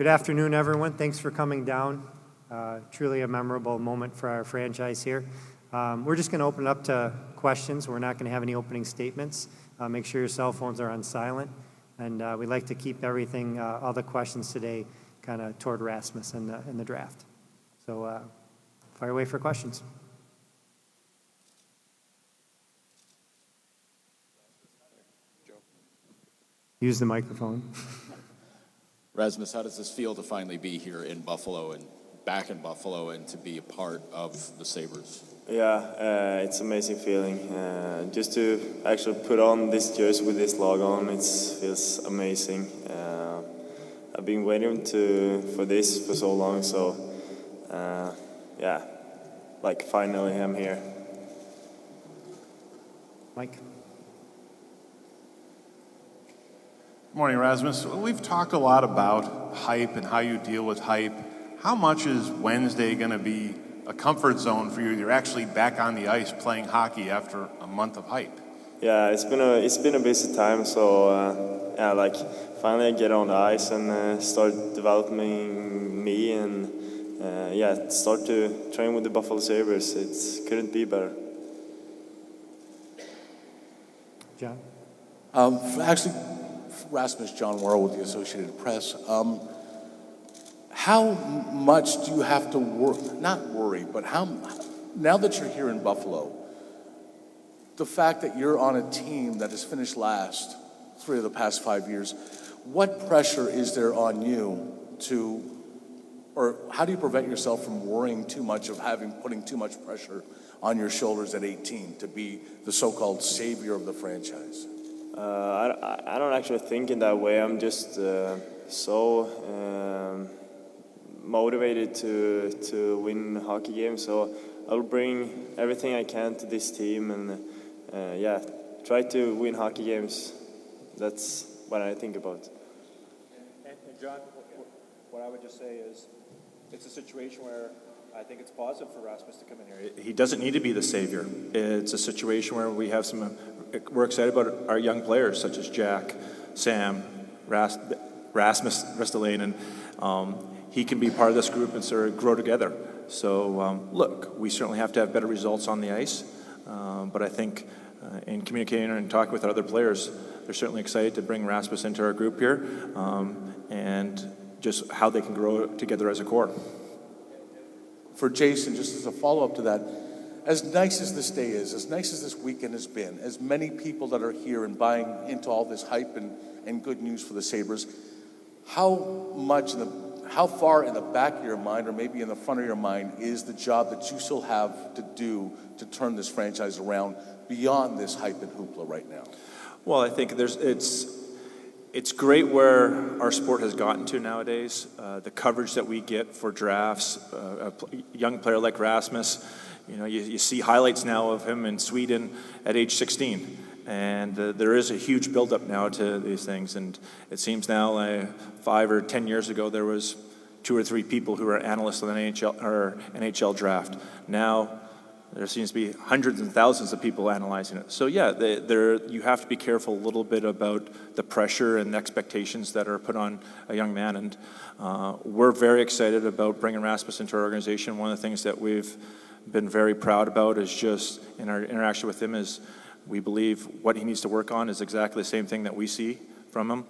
Good afternoon, everyone. Thanks for coming down. Truly a memorable moment for our franchise here. We're just going to open it up to questions. We're not going to have any opening statements. Make sure your cell phones are on silent. And we'd like to keep everything, all the questions today, kind of toward Rasmus in the draft. So fire away for questions. Use the microphone. Rasmus, how does this feel to finally be here in Buffalo and back in Buffalo and to be a part of the Sabres? Yeah, it's an amazing feeling. Just to actually put on this jersey with this logo on, it feels amazing. I've been waiting for this for so long, so yeah, like finally I'm here. Mike? Morning, Rasmus. We've talked a lot about hype and how you deal with hype. How much is Wednesday going to be a comfort zone for you? You're actually back on the ice playing hockey after a month of hype. Yeah, it's been a busy time. So yeah, like finally I get on the ice and start developing me and yeah, start to train with the Buffalo Sabres. It couldn't be better. John? Actually, Rasmus, John Worrell with the Associated Press. How much do you have to not worry, but now that you're here in Buffalo, the fact that you're on a team that has finished last 3 of the past 5 years, what pressure is there on you or how do you prevent yourself from worrying too much of putting too much pressure on your shoulders at 18 to be the so-called savior of the franchise? I don't actually think in that way. I'm just so motivated to win hockey games. So I'll bring everything I can to this team and yeah, try to win hockey games. That's what I think about. And John, what I would just say is it's a situation where I think it's positive for Rasmus to come in here. He doesn't need to be the savior. It's a situation where we're excited about our young players such as Jack, Sam, Rasmus Dahlin, and he can be part of this group and sort of grow together. So look, we certainly have to have better results on the ice, but I think in communicating and talking with our other players, they're certainly excited to bring Rasmus into our group here and just how they can grow together as a core. For Jason, just as a follow-up to that, as nice as this day is, as nice as this weekend has been, as many people that are here and buying into all this hype and good news for the Sabres, how far in the back of your mind or maybe in the front of your mind is the job that you still have to do to turn this franchise around beyond this hype and hoopla right now? Well, I think it's great where our sport has gotten to nowadays. The coverage that we get for drafts, a young player like Rasmus, you see highlights now of him in Sweden at age 16. And there is a huge buildup now to these things. And it seems now 5 or 10 years ago, there was 2 or 3 people who were analysts on the NHL draft. Now, there seems to be hundreds and thousands of people analyzing it. So yeah, you have to be careful a little bit about the pressure and expectations that are put on a young man. And we're very excited about bringing Rasmus into our organization. One of the things that we've been very proud about is just in our interaction with him is we believe what he needs to work on is exactly the same thing that we see from him.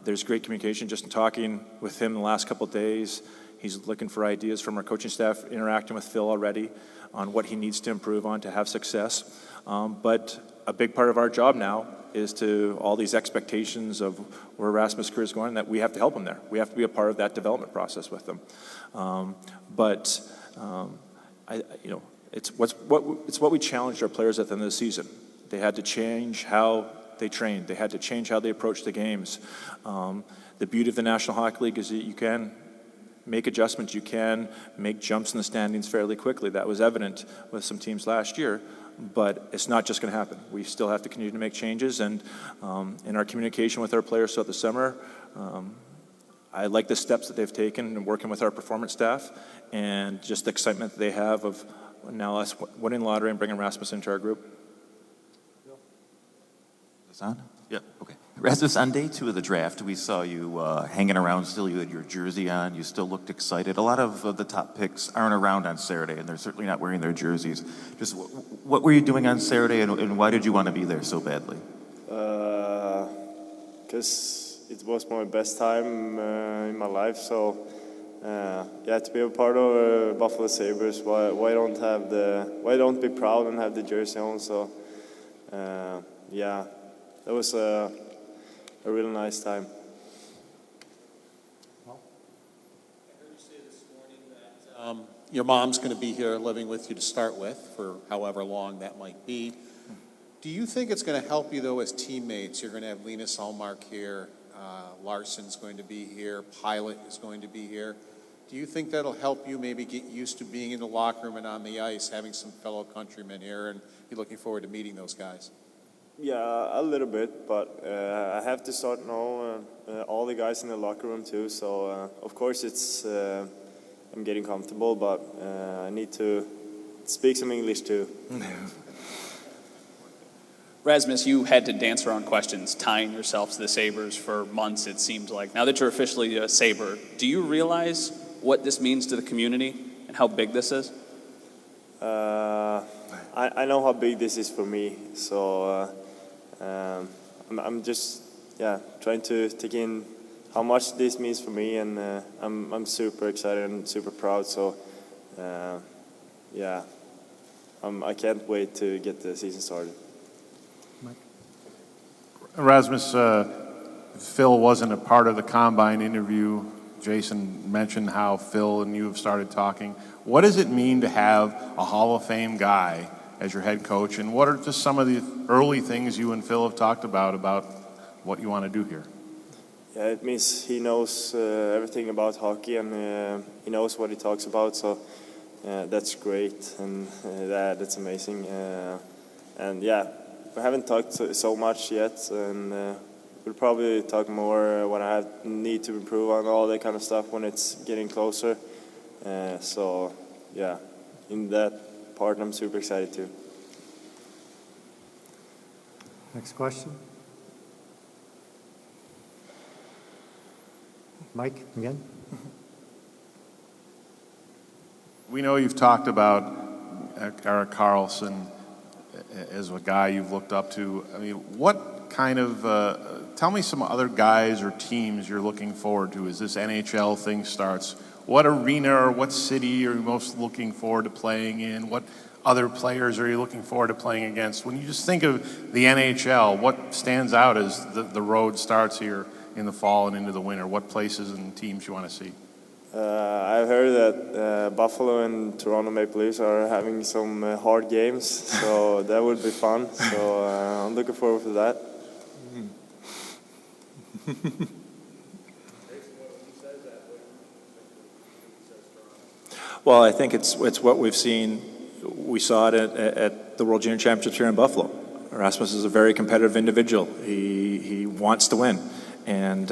There's great communication just in talking with him the last couple of days. He's looking for ideas from our coaching staff, interacting with Phil already on what he needs to improve on to have success. But a big part of our job now is to all these expectations of where Rasmus' career is going, that we have to help him there. We have to be a part of that development process with them. It's what we challenged our players at the end of the season. They had to change how they trained. They had to change how they approached the games. The beauty of the National Hockey League is that you can make adjustments. You can make jumps in the standings fairly quickly. That was evident with some teams last year, but it's not just going to happen. We still have to continue to make changes, and in our communication with our players throughout the summer, I like the steps that they've taken in working with our performance staff and just the excitement that they have of now us winning lottery and bringing Rasmus into our group. Is that? Yeah, okay. Rasmus, on day 2 of the draft, we saw you hanging around still. You had your jersey on. You still looked excited. A lot of the top picks aren't around on Saturday, and they're certainly not wearing their jerseys. Just what were you doing on Saturday, and why did you want to be there so badly? Because it was my best time in my life. So, yeah, to be a part of Buffalo Sabres, why don't be proud and have the jersey on? So, yeah, that was a really nice time. Your mom's going to be here living with you to start with for however long that might be. Do you think it's going to help you, though, as teammates? You're going to have Lena Solmark here, Larson's going to be here, Pilot is going to be here. Do you think that'll help you maybe get used to being in the locker room and on the ice, having some fellow countrymen here, and you're looking forward to meeting those guys? Yeah, a little bit, but I have to start know all the guys in the locker room too. So of course I'm getting comfortable, but I need to speak some English too. Rasmus, you had to dance around questions, tying yourself to the Sabres for months, it seems like. Now that you're officially a Sabre, do you realize what this means to the community and how big this is? I know how big this is for me, so I'm just trying to take in how much this means for me, and I'm super excited and super proud. So I can't wait to get the season started. Rasmus, Phil wasn't a part of the Combine interview. Jason mentioned how Phil and you have started talking. What does it mean to have a Hall of Fame guy as your head coach, and what are just some of the early things you and Phil have talked about what you want to do here? Yeah, it means he knows everything about hockey, and he knows what he talks about, so that's great, and that's amazing. And yeah, we haven't talked so much yet, and we'll probably talk more when I need to improve on all that kind of stuff when it's getting closer. So yeah, in that part I'm super excited too. Next question. Mike, again. We know you've talked about Erik Karlsson as a guy you've looked up to. I mean, what kind of, tell me some other guys or teams you're looking forward to as this NHL thing starts. What arena or what city are you most looking forward to playing in? What other players are you looking forward to playing against? When you just think of the NHL, what stands out as the road starts here in the fall and into the winter? What places and teams you want to see? I've heard that Buffalo and Toronto Maple Leafs are having some hard games, so that would be fun. So I'm looking forward to that. Well, I think it's what we've seen. We saw it at the World Junior Championships here in Buffalo. Rasmus is a very competitive individual. He wants to win, and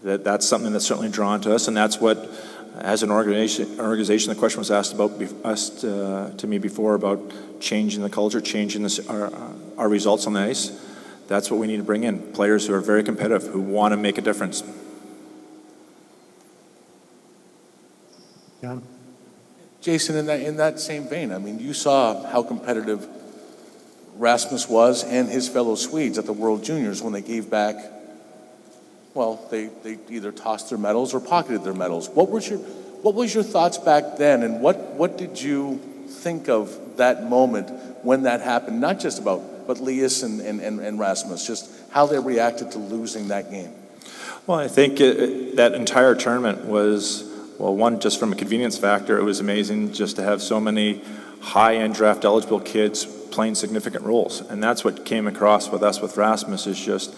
that's something that's certainly drawn to us. And that's what, as an organization, the question was asked to me before about changing the culture, changing our results on the ice. That's what we need to bring in, players who are very competitive, who want to make a difference. John? Jason, in that same vein, I mean, you saw how competitive Rasmus was and his fellow Swedes at the World Juniors when they gave back. Well, they either tossed their medals or pocketed their medals. What was your thoughts back then, and what did you think of that moment when that happened? Not just but Elias and Rasmus, just how they reacted to losing that game. Well, I think that entire tournament was, well, one, just from a convenience factor, it was amazing just to have so many high-end draft-eligible kids playing significant roles. And that's what came across with us with Rasmus, is just,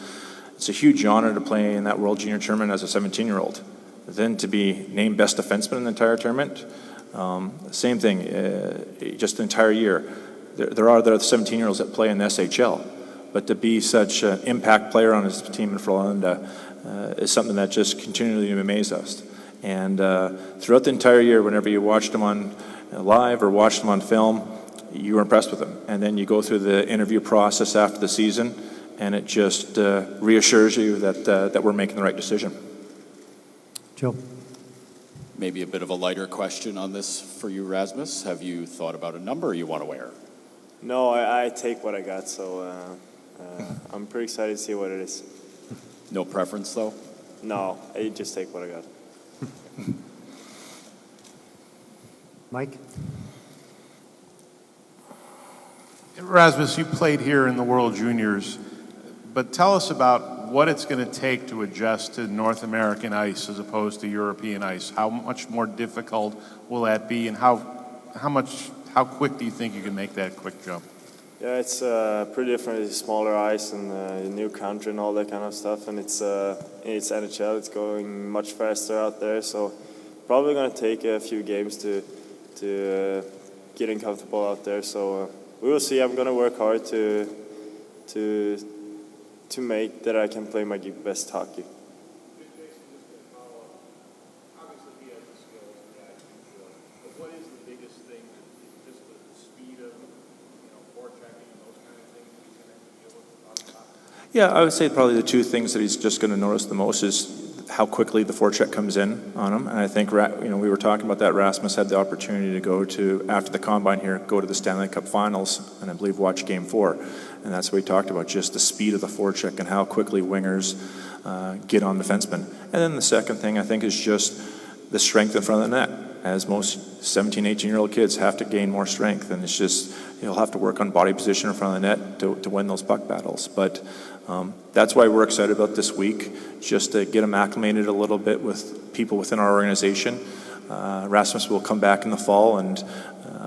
it's a huge honor to play in that World Junior Tournament as a 17-year-old. Then to be named best defenseman in the entire tournament, same thing, just the entire year. There are other 17-year-olds that play in the SHL, but to be such an impact player on his team in Frölunda is something that just continually amazed us. And throughout the entire year, whenever you watched him on live or watched him on film, you were impressed with him. And then you go through the interview process after the season, and it just reassures you that we're making the right decision. Joe. Maybe a bit of a lighter question on this for you, Rasmus. Have you thought about a number you want to wear? No, I take what I got, so I'm pretty excited to see what it is. No preference, though? No, I just take what I got. Mike? Rasmus, you played here in the World Juniors, but tell us about what it's going to take to adjust to North American ice as opposed to European ice. How much more difficult will that be, and how quick do you think you can make that quick jump? Yeah, it's pretty different. It's smaller ice and a new country and all that kind of stuff. And it's NHL. It's going much faster out there. So probably going to take a few games to getting comfortable out there. So we will see. I'm going to work hard to make that I can play my best hockey. Yeah, I would say probably the two things that he's just going to notice the most is how quickly the forecheck comes in on him. And I think, we were talking about that. Rasmus had the opportunity to go to, after the combine here, go to the Stanley Cup Finals and I believe watch Game 4. And that's what we talked about, just the speed of the forecheck and how quickly wingers get on defensemen. And then the second thing I think is just the strength in front of the net. As most 17, 18-year-old kids have to gain more strength, and it's just he'll have to work on body position in front of the net to win those puck battles. But that's why we're excited about this week, just to get him acclimated a little bit with people within our organization. Rasmus will come back in the fall, and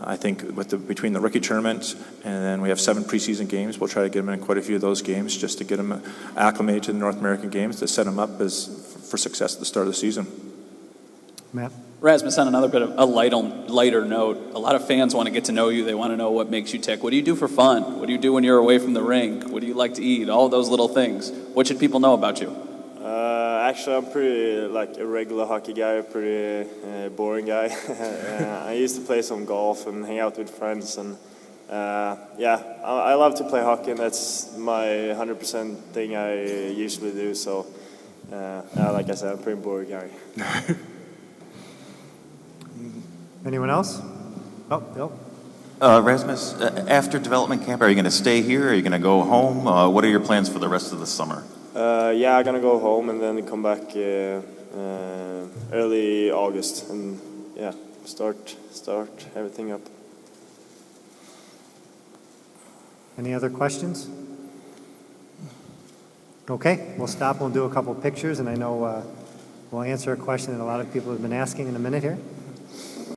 I think between the rookie tournament and then we have 7 preseason games, we'll try to get him in quite a few of those games just to get him acclimated to the North American games to set him up for success at the start of the season. Matt? Rasmus, on another bit of a lighter note, a lot of fans want to get to know you. They want to know what makes you tick. What do you do for fun? What do you do when you're away from the rink? What do you like to eat? All those little things. What should people know about you? Actually, I'm pretty like a regular hockey guy, a pretty boring guy. I used to play some golf and hang out with friends, and I love to play hockey, and that's my 100% thing I usually do. So, like I said, I'm a pretty boring guy. Anyone else? Oh, Bill? Rasmus, after development camp, are you going to stay here? Are you going to go home? What are your plans for the rest of the summer? I'm going to go home and then come back early August and start everything up. Any other questions? Okay, we'll stop. We'll do a couple pictures, and I know we'll answer a question that a lot of people have been asking in a minute here.